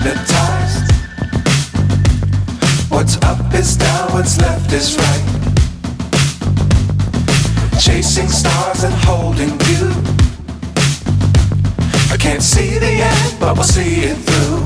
hypnotized. What's up is down, what's left is right. Chasing stars and holding you. I can't see the end, but we'll see it through.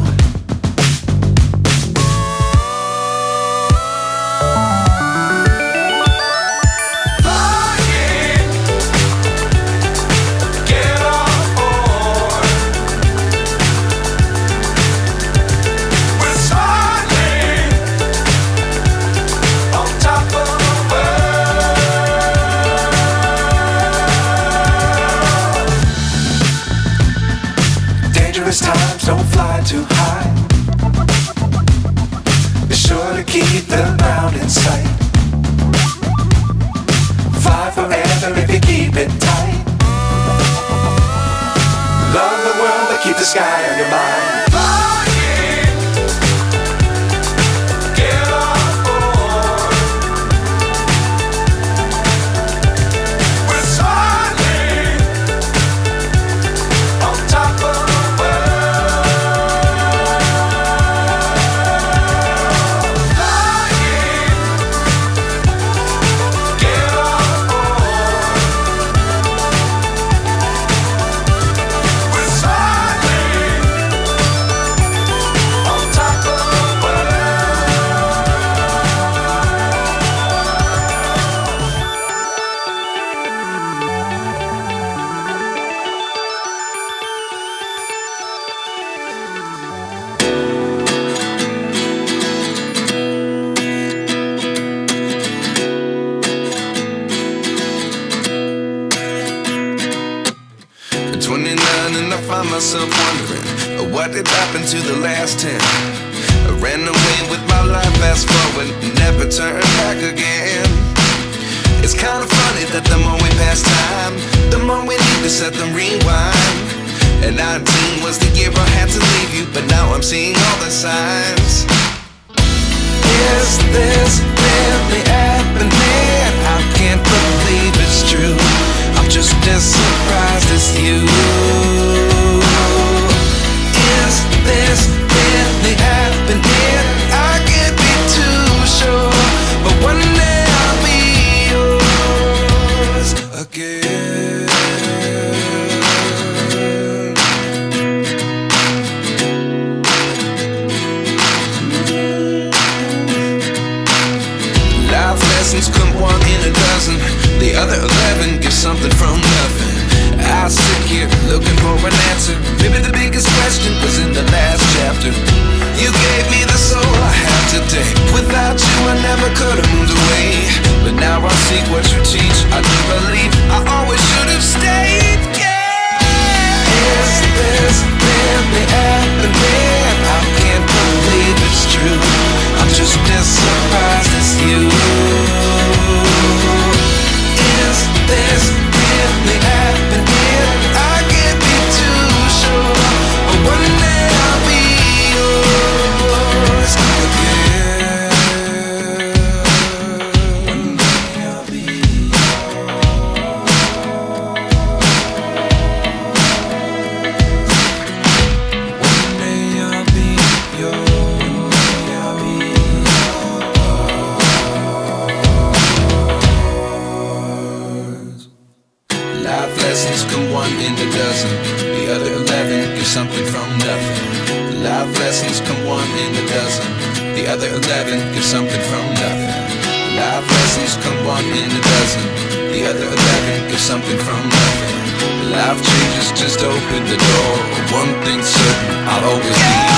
Times don't fly too high. Be sure to keep the ground in sight. Fly forever if you keep it tight. Love the world but keep the sky on your mind. Myself wondering what did happen to the last 10. I ran away with my life, fast forward, never turn back again. It's kind of funny that the more we pass time, the more we need to set them rewind. And 19 was the year I had to leave you, but now I'm seeing all the signs. Is this really happening? I can't believe it's true. I'm just as surprised as you. Is this really happening? I can't be too sure, but one day I'll be yours again. Life lessons come one in a dozen. The other 11 give something from nothing. I sit here looking for an answer. Maybe the biggest question was in the last chapter. You gave me the soul I have today. Without you I never could have moved away. But now I see what you teach. I do believe I always should have stayed. Yeah. Is this really happening? I can't believe it's true. I'm just as surprised as you. Is this really happening? I can't be too sure, but one day I'll be yours again. One day I'll be yours. One day I'll be yours. One day I'll be yours. Life lessons come one in a dozen. The other 11 give something from nothing. Life lessons come one in a dozen. The other 11 give something from nothing. Life lessons come one in a dozen. The other 11 give something from nothing. Life changes just open the door. One thing's certain, I'll always be